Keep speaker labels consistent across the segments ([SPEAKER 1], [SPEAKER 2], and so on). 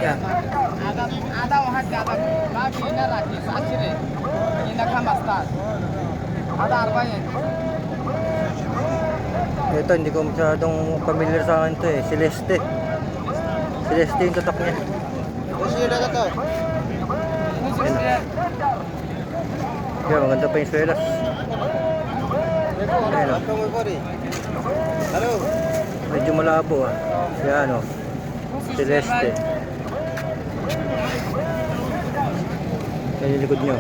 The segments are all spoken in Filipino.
[SPEAKER 1] Yan.
[SPEAKER 2] आधा वहाँ ज़्यादा बाकी ना रखी साथी रे ये ना कम अस्ता आधा अर्बाइन
[SPEAKER 1] Ito, hindi ko masyadong familiar sa akin to eh. Celeste. Celeste yung tatak niya. Yan, maganda pa yung swelas. Ayan o. Medyo malabo ah. Yan o. Celeste. Yan yung likod nyo.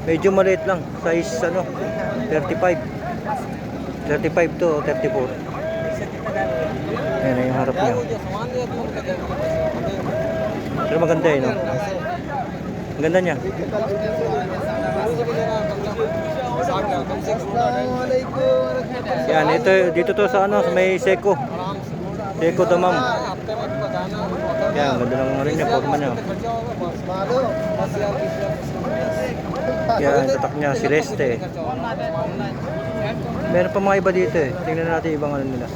[SPEAKER 1] Medyo maliit lang. Size ano, 35. 35 to 34. Ayan na yung harap niya. Pero maganda eh, no? Ang ganda niya. Yan, ito, dito to sa ano, sa may Seco. Seco Damam. Yan, ang ganda lang rin niya, forma niya. Yan, tatak niya, Celeste. Meron pa mga iba dito eh. Tingnan natin ibang ano nila.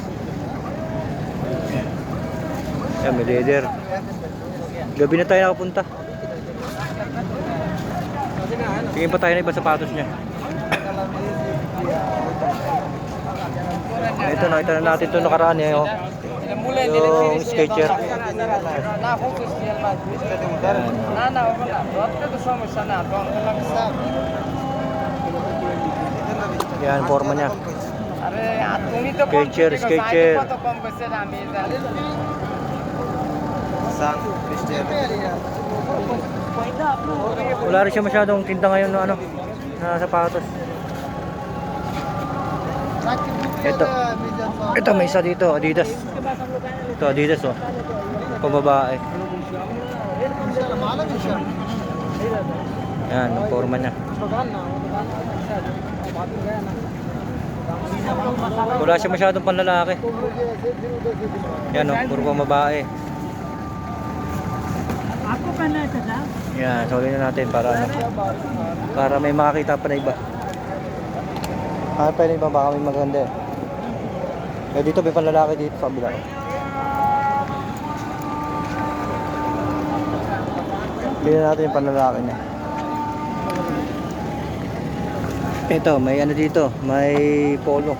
[SPEAKER 1] Yan, may leather. Gabi na tayo nakapunta. Tingin pa tayo na iba sapatos niya. Ito, nakita na natin ito nakaraan eh. Oh. Yung Skechers. Yan, forma niya. Skechers, Skechers. Wala rin siya masyadong tinda ngayon na ano, na sapatos. Ito may isa dito, Adidas. Ito Adidas oh. Pambabae. Yan, ang forma niya. Wala siya masyadong panlalaki. Yan oh, puro pambabae. Yan, solid na natin para ano, para may makakita pa na iba. Pa na iba, baka may maganda eh. Kaya dito may panlalaki dito sa kabila. Tingnan natin yung panlalaki niya. Ito, may ano dito, may polo.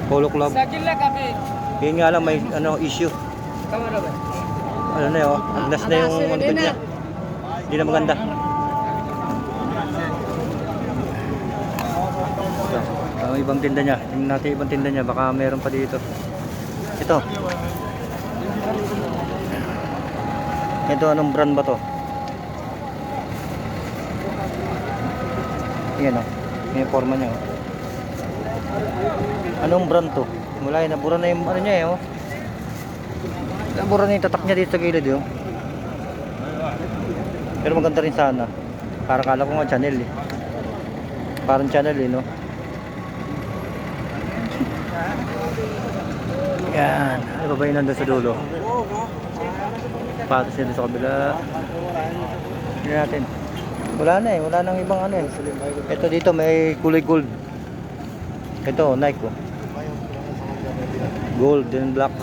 [SPEAKER 1] Polo club. Yun nga lang, may ano, issue. Ano na yun, agnas na yung ano niya. Hindi na maganda. Ito, ibang tinda niya. Tingnan natin ibang tinda niya, baka meron pa dito. Ito. Ito, anong brand ba to? Yan o, may forma niya o. Anong brand to? Wala yun, nabura na yung ano niya eh o. Nabura na yung tatak niya dito sa gilid yun. Pero maganda rin sana. Para kala ko nga Chanel eh. Parang Chanel eh no. Yan. Ano ba yun nandun sa dulo? Patos nito sa kabila. Hindi natin. Wala na eh. Wala nang ibang ano eh. Ito dito may kulay gold. Ito Nike oh. Gold and black.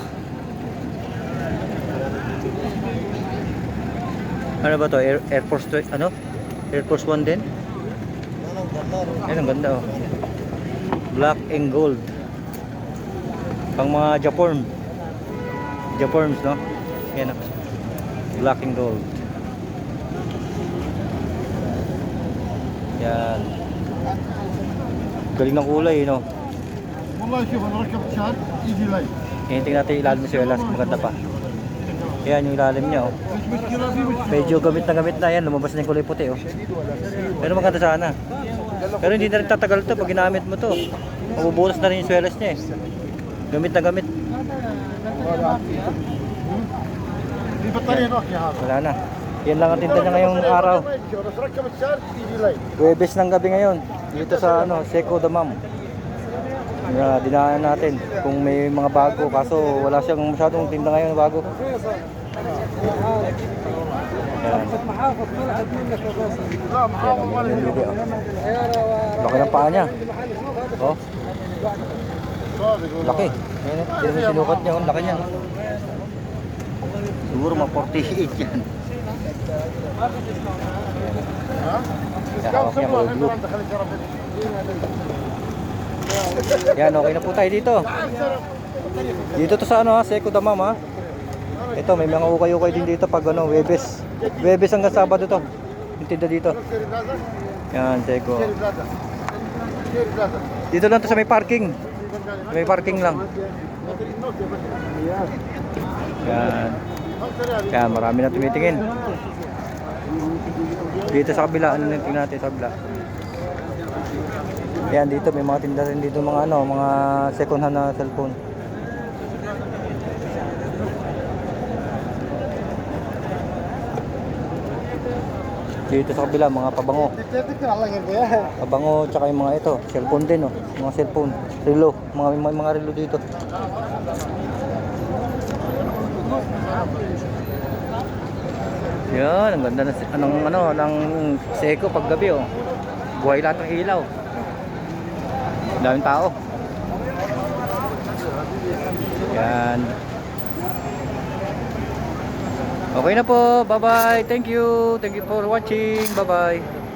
[SPEAKER 1] Ano ba to? Air Force ano? Air Force 1 din? Ayan, ang ganda oh. Black and gold. Pang mga Japan. Japons no? Ayan oh. Black and gold. Yan. Galing ng kulay no?
[SPEAKER 3] والله شوف انا ركبت شهر يجي لي
[SPEAKER 1] Tingnan natin ilalim ng swelas, maganda pa. Yan yung ilalim niya oh. Medyo gamit na yan, lumabas na yung kulay puti oh. Pero maganda sana. Pero hindi na rin tatagal to pag ginamit mo to. Mabubulas na rin yung swelas niya eh. Gamit na gamit.
[SPEAKER 3] في بطاريه نوكيا هذا
[SPEAKER 1] Wala na. Yan lang ang tinda niya ngayong araw.
[SPEAKER 3] بس ركبت شهر يجي لي
[SPEAKER 1] Webes ng gabi ngayon. Dito sa ano, Seco Damam. Dinaanan natin kung may mga bago. Kaso wala siyang masyadong tinda ngayon na bago. Yan.
[SPEAKER 3] لا محافظ
[SPEAKER 1] Yan, yung video. Laki ng paa niya. Oh, laki. Ayan, hindi naman sinukat niya. Ang laki niya. Siguro mga 48 yan. Kaya hawak niya mga blue. Yan, okay na po tayo dito. Dito to sa ano ha, Seco Damam ha. Ito, may mga ukay-ukay din dito pag ano, Webes. Webes hanggang Sabado to. Yung tinda dito. Yan, Seco. Dito lang to sa may parking. May parking lang. Yan. Yan, marami na tumitingin. Dito sa kabila, ano na tingnan natin sa kabila. Yan, dito may mga tinda rin dito, mga ano, mga second hand na cellphone. Dito sa kabila, mga pabango. Pabango, tsaka yung mga ito, cellphone din, oh. Mga cellphone, relo, mga relo dito. Yan, ang ganda ng Seco paggabi, oh. Buhay lahat ng ilaw. Daming tao. Yan. Okay na po. Bye-bye. Thank you. Thank you for watching. Bye-bye.